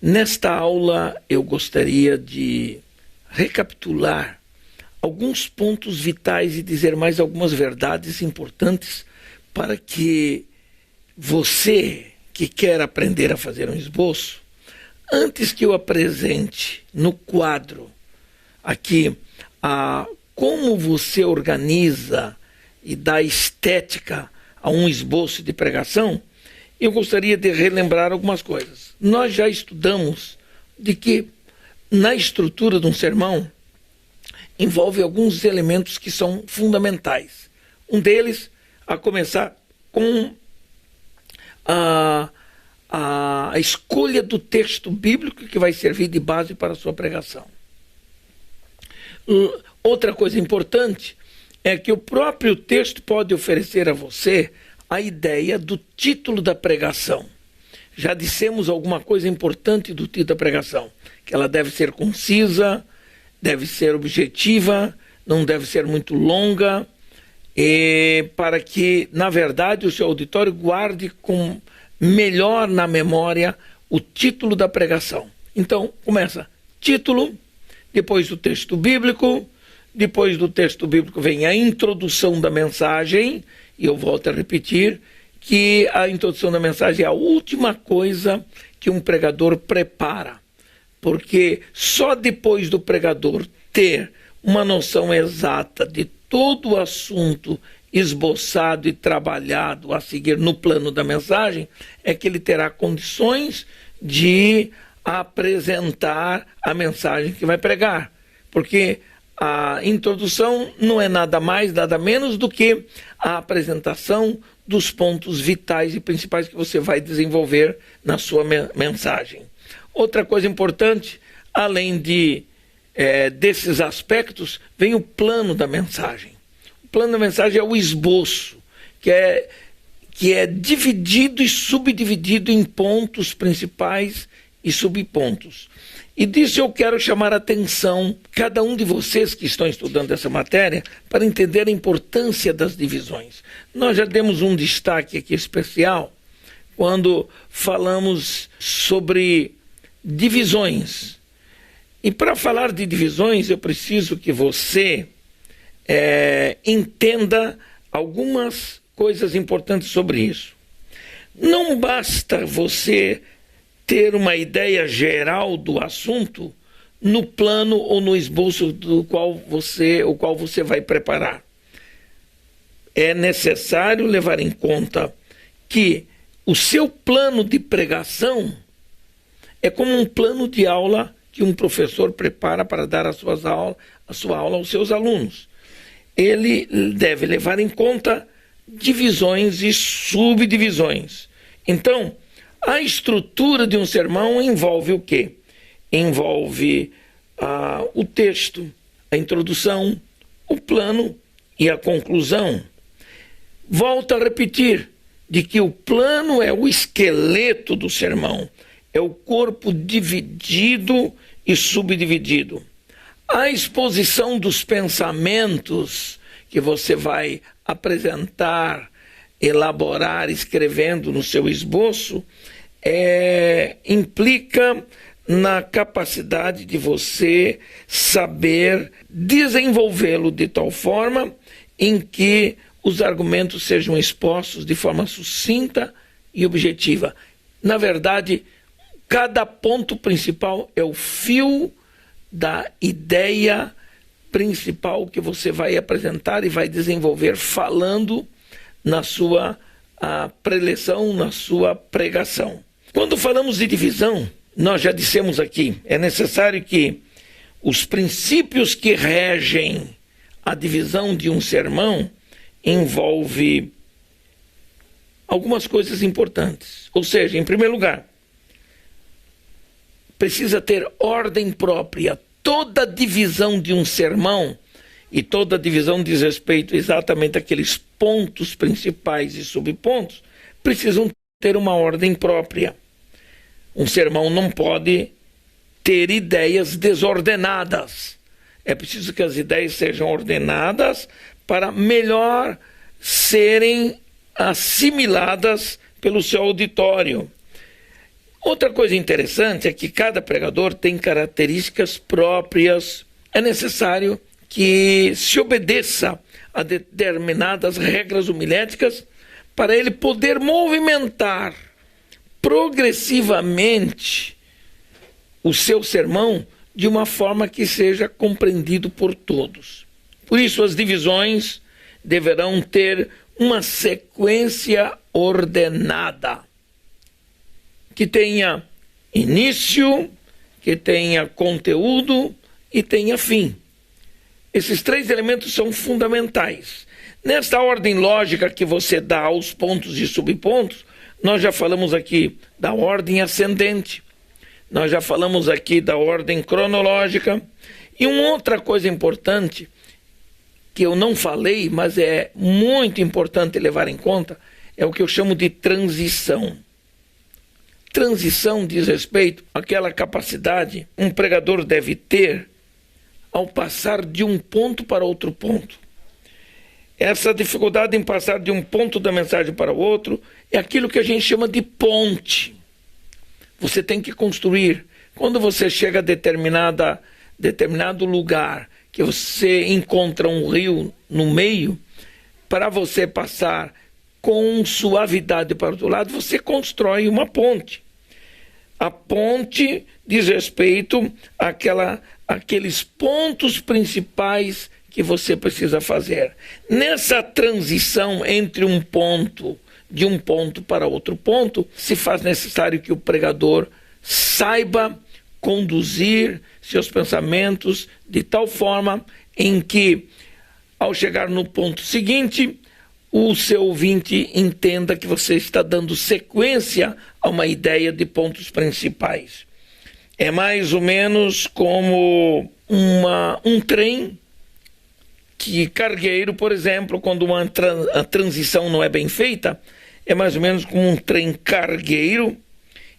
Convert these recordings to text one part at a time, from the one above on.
Nesta aula eu gostaria de recapitular alguns pontos vitais e dizer mais algumas verdades importantes para que você que quer aprender a fazer um esboço, antes que eu apresente no quadro aqui como você organiza e dá estética a um esboço de pregação, eu gostaria de relembrar algumas coisas. Nós já estudamos de que na estrutura de um sermão envolve alguns elementos que são fundamentais. Um deles, a começar com a escolha do texto bíblico que vai servir de base para a sua pregação. Outra coisa importante é que o próprio texto pode oferecer a você a ideia do título da pregação. Já dissemos alguma coisa importante do título da pregação, que ela deve ser concisa, deve ser objetiva, não deve ser muito longa, para que, na verdade, o seu auditório guarde com melhor na memória o título da pregação. Então, começa título, depois do texto bíblico, depois do texto bíblico vem a introdução da mensagem, e eu volto a repetir que a introdução da mensagem é a última coisa que um pregador prepara, porque só depois do pregador ter uma noção exata de todo o assunto esboçado e trabalhado a seguir no plano da mensagem, é que ele terá condições de apresentar a mensagem que vai pregar, porque a introdução não é nada mais, nada menos do que a apresentação dos pontos vitais e principais que você vai desenvolver na sua mensagem. Outra coisa importante, além desses aspectos, vem o plano da mensagem. O plano da mensagem é o esboço, que é dividido e subdividido em pontos principais e subpontos. E disso eu quero chamar a atenção, cada um de vocês que estão estudando essa matéria, para entender a importância das divisões. Nós já demos um destaque aqui especial quando falamos sobre divisões. E para falar de divisões, eu preciso que você entenda algumas coisas importantes sobre isso. Não basta você ter uma ideia geral do assunto no plano ou no esboço o qual você vai preparar. É necessário levar em conta que o seu plano de pregação é como um plano de aula que um professor prepara para dar a sua aula aos seus alunos. Ele deve levar em conta divisões e subdivisões. Então, a estrutura de um sermão envolve o quê? Envolve o texto, a introdução, o plano e a conclusão. Volto a repetir de que o plano é o esqueleto do sermão, é o corpo dividido e subdividido. A exposição dos pensamentos que você vai apresentar, elaborar, escrevendo no seu esboço, implica na capacidade de você saber desenvolvê-lo de tal forma em que os argumentos sejam expostos de forma sucinta e objetiva. Na verdade, cada ponto principal é o fio da ideia principal que você vai apresentar e vai desenvolver falando na sua preleção, na sua pregação. Quando falamos de divisão, nós já dissemos aqui, é necessário que os princípios que regem a divisão de um sermão envolve algumas coisas importantes. Ou seja, em primeiro lugar, precisa ter ordem própria. Toda divisão de um sermão, e toda divisão diz respeito exatamente àqueles pontos principais e subpontos, precisam ter uma ordem própria. Um sermão não pode ter ideias desordenadas. É preciso que as ideias sejam ordenadas para melhor serem assimiladas pelo seu auditório. Outra coisa interessante é que cada pregador tem características próprias. É necessário que se obedeça a determinadas regras homiléticas para ele poder movimentar progressivamente o seu sermão de uma forma que seja compreendido por todos. Por isso, as divisões deverão ter uma sequência ordenada, que tenha início, que tenha conteúdo e tenha fim. Esses três elementos são fundamentais. Nesta ordem lógica que você dá aos pontos e subpontos, nós já falamos aqui da ordem ascendente, nós já falamos aqui da ordem cronológica, e uma outra coisa importante, que eu não falei, mas é muito importante levar em conta, é o que eu chamo de transição. Transição diz respeito àquela capacidade que um pregador deve ter ao passar de um ponto para outro ponto. Essa dificuldade em passar de um ponto da mensagem para o outro é aquilo que a gente chama de ponte. Você tem que construir. Quando você chega a determinado lugar, que você encontra um rio no meio, para você passar com suavidade para o outro lado, você constrói uma ponte. A ponte diz respeito àqueles pontos principais que você precisa fazer. Nessa transição entre de um ponto para outro ponto, se faz necessário que o pregador saiba conduzir seus pensamentos de tal forma em que, ao chegar no ponto seguinte, o seu ouvinte entenda que você está dando sequência a uma ideia de pontos principais. É mais ou menos como um trem cargueiro, por exemplo, quando a transição não é bem feita, é mais ou menos como um trem cargueiro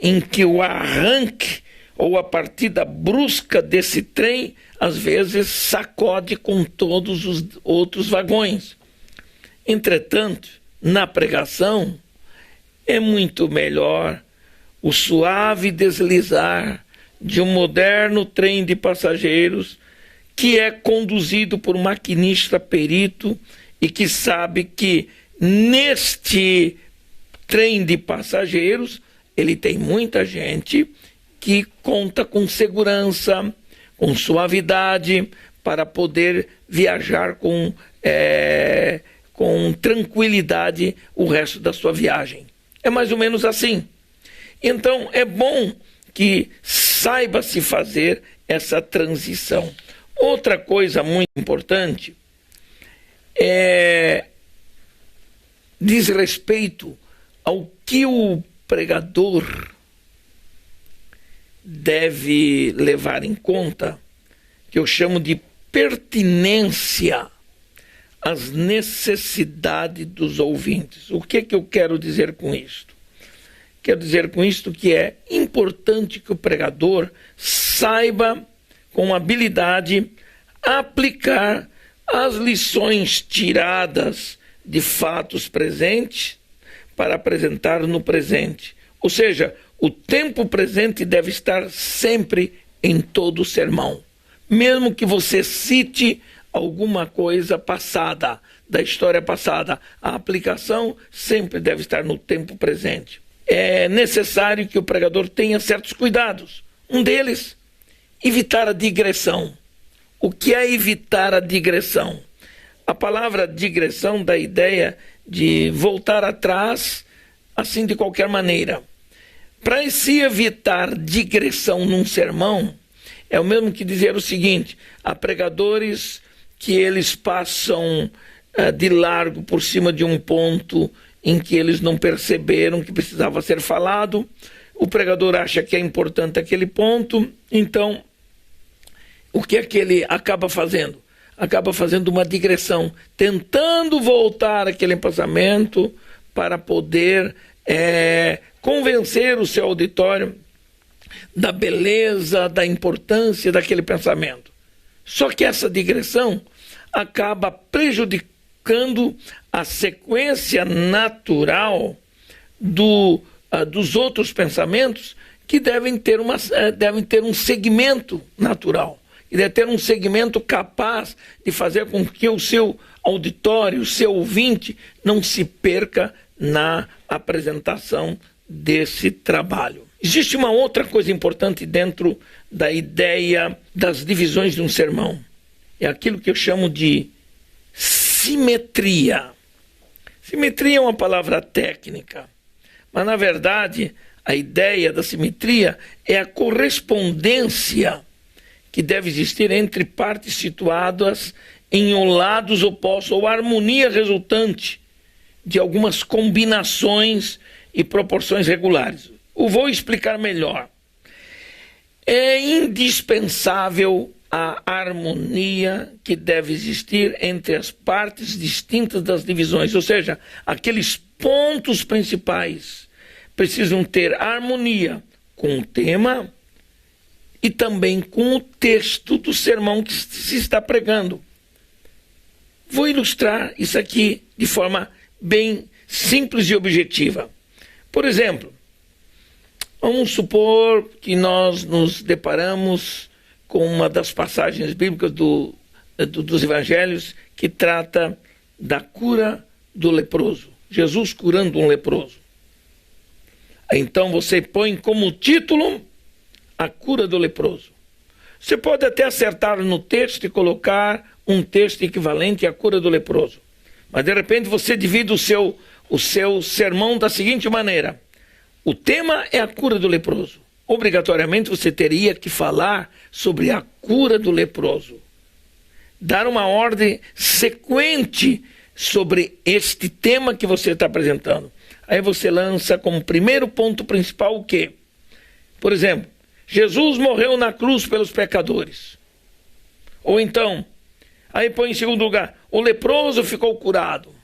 em que o arranque ou a partida brusca desse trem, às vezes, sacode com todos os outros vagões. Entretanto, na pregação, é muito melhor o suave deslizar de um moderno trem de passageiros que é conduzido por um maquinista perito e que sabe que neste trem de passageiros ele tem muita gente que conta com segurança, com suavidade, para poder viajar com tranquilidade o resto da sua viagem. É mais ou menos assim. Então, é bom que saiba-se fazer essa transição. Outra coisa muito importante diz respeito ao que o pregador deve levar em conta, que eu chamo de pertinência às necessidades dos ouvintes. O que eu quero dizer com isto? Quero dizer com isto que é importante que o pregador saiba, com habilidade, aplicar as lições tiradas de fatos presentes para apresentar no presente. Ou seja, o tempo presente deve estar sempre em todo o sermão. Mesmo que você cite alguma coisa passada, da história passada, a aplicação sempre deve estar no tempo presente. É necessário que o pregador tenha certos cuidados. Um deles, evitar a digressão. O que é evitar a digressão? A palavra digressão dá a ideia de voltar atrás, assim de qualquer maneira. Para se evitar digressão num sermão, é o mesmo que dizer o seguinte: há pregadores que eles passam de largo por cima de um ponto em que eles não perceberam que precisava ser falado. O pregador acha que é importante aquele ponto, então o que é que ele acaba fazendo? Acaba fazendo uma digressão, tentando voltar aquele pensamento para poder convencer o seu auditório da beleza, da importância daquele pensamento. Só que essa digressão acaba prejudicando a sequência natural dos outros pensamentos que devem ter um segmento natural, e deve ter um segmento capaz de fazer com que o seu auditório, o seu ouvinte, não se perca na apresentação desse trabalho. Existe uma outra coisa importante dentro da ideia das divisões de um sermão. É aquilo que eu chamo de simetria. Simetria é uma palavra técnica, mas na verdade a ideia da simetria é a correspondência que deve existir entre partes situadas em lados opostos, ou a harmonia resultante de algumas combinações e proporções regulares. Eu vou explicar melhor. É indispensável a harmonia que deve existir entre as partes distintas das divisões, ou seja, aqueles pontos principais precisam ter harmonia com o tema e também com o texto do sermão que se está pregando. Vou ilustrar isso aqui de forma bem simples e objetiva. Por exemplo, vamos supor que nós nos deparamos com uma das passagens bíblicas dos evangelhos que trata da cura do leproso. Jesus curando um leproso. Então você põe como título a cura do leproso. Você pode até acertar no texto e colocar um texto equivalente à cura do leproso. Mas de repente você divide o seu sermão da seguinte maneira. O tema é a cura do leproso. Obrigatoriamente você teria que falar sobre a cura do leproso. Dar uma ordem sequente sobre este tema que você está apresentando. Aí você lança como primeiro ponto principal o quê? Por exemplo, Jesus morreu na cruz pelos pecadores. Ou então, aí põe em segundo lugar, o leproso ficou curado.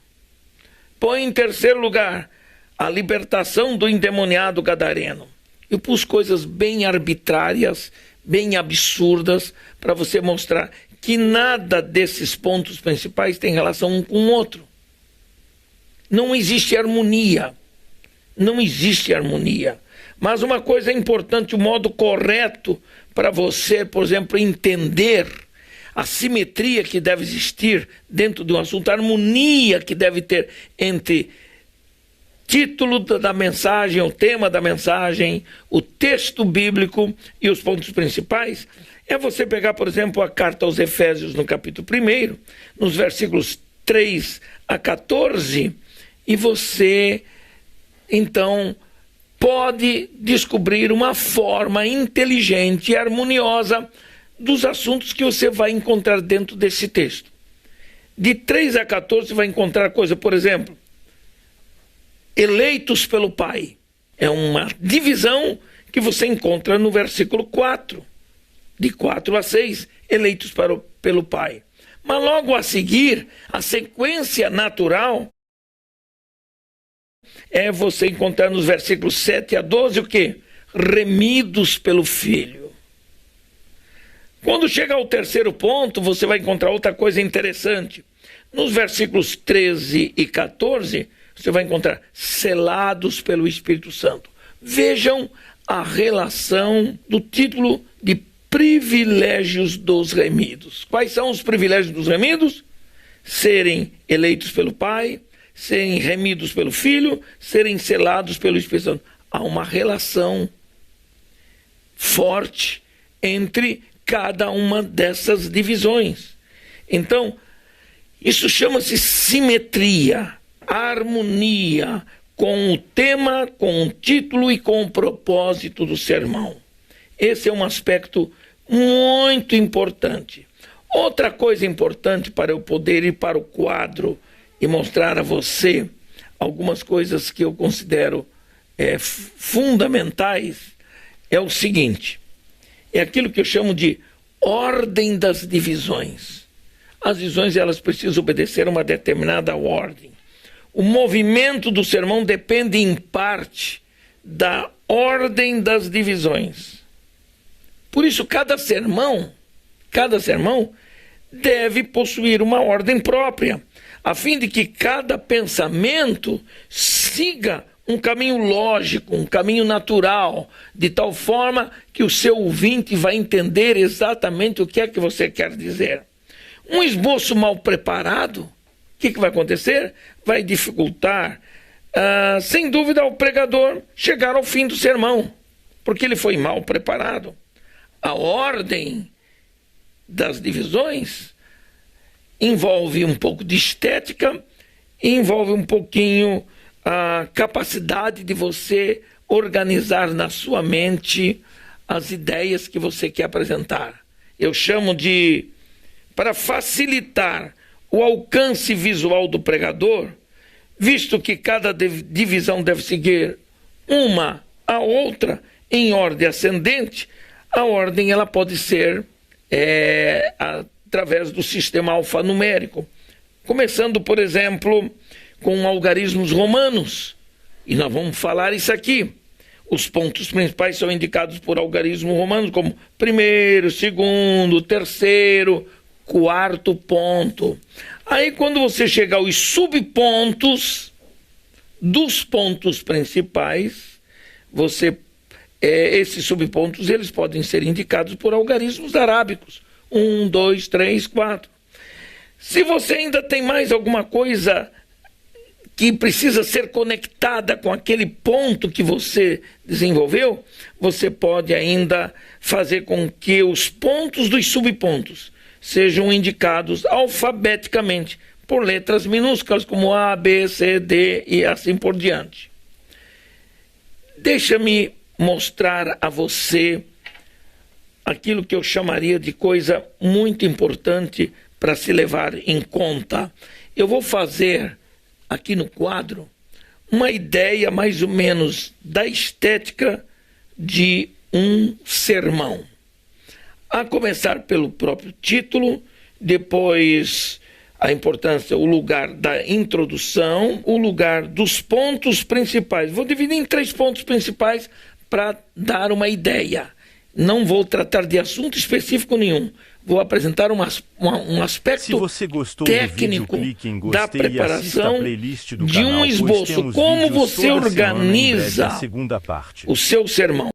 Põe em terceiro lugar, a libertação do endemoniado gadareno. Eu pus coisas bem arbitrárias, bem absurdas, para você mostrar que nada desses pontos principais tem relação um com o outro. Não existe harmonia. Não existe harmonia. Mas uma coisa importante, o modo correto para você, por exemplo, entender a simetria que deve existir dentro de um assunto, a harmonia que deve ter entre título da mensagem, o tema da mensagem, o texto bíblico e os pontos principais, é você pegar, por exemplo, a carta aos Efésios no capítulo 1, nos versículos 3 a 14, e você, então, pode descobrir uma forma inteligente e harmoniosa dos assuntos que você vai encontrar dentro desse texto. De 3 a 14 você vai encontrar coisa, por exemplo, eleitos pelo Pai. É uma divisão que você encontra no versículo 4. De 4 a 6, eleitos pelo Pai. Mas logo a seguir, a sequência natural é você encontrar nos versículos 7 a 12 o quê? Remidos pelo Filho. Quando chega ao terceiro ponto, você vai encontrar outra coisa interessante. Nos versículos 13 e 14, você vai encontrar selados pelo Espírito Santo. Vejam a relação do título de privilégios dos remidos. Quais são os privilégios dos remidos? Serem eleitos pelo Pai, serem remidos pelo Filho, serem selados pelo Espírito Santo. Há uma relação forte entre cada uma dessas divisões. Então, isso chama-se simetria, harmonia com o tema, com o título e com o propósito do sermão. Esse é um aspecto muito importante. Outra coisa importante para eu poder ir para o quadro e mostrar a você algumas coisas que eu considero fundamentais é o seguinte, é aquilo que eu chamo de ordem das divisões. As divisões, elas precisam obedecer a uma determinada ordem. O movimento do sermão depende em parte da ordem das divisões. Por isso, cada sermão deve possuir uma ordem própria, a fim de que cada pensamento siga um caminho lógico, um caminho natural, de tal forma que o seu ouvinte vai entender exatamente o que é que você quer dizer. Um esboço mal preparado, o que vai acontecer? Vai dificultar, sem dúvida, ao pregador chegar ao fim do sermão, porque ele foi mal preparado. A ordem das divisões envolve um pouco de estética, envolve um pouquinho a capacidade de você organizar na sua mente as ideias que você quer apresentar. Eu chamo de, para facilitar o alcance visual do pregador, visto que cada divisão deve seguir uma a outra em ordem ascendente, a ordem ela pode ser através do sistema alfanumérico, começando, por exemplo, com algarismos romanos, e nós vamos falar isso aqui. Os pontos principais são indicados por algarismos romanos, como primeiro, segundo, terceiro, quarto ponto. Aí, quando você chegar aos subpontos dos pontos principais, esses subpontos eles podem ser indicados por algarismos arábicos. 1, 2, 3, 4. Se você ainda tem mais alguma coisa que precisa ser conectada com aquele ponto que você desenvolveu, você pode ainda fazer com que os pontos dos subpontos sejam indicados alfabeticamente por letras minúsculas, como A, B, C, D e assim por diante. Deixa-me mostrar a você aquilo que eu chamaria de coisa muito importante para se levar em conta. Eu vou fazer aqui no quadro uma ideia mais ou menos da estética de um sermão. A começar pelo próprio título, depois a importância, o lugar da introdução, o lugar dos pontos principais. Vou dividir em 3 pontos principais para dar uma ideia. Não vou tratar de assunto específico nenhum. Vou apresentar um aspecto técnico da preparação de um esboço. Como você organiza o seu sermão.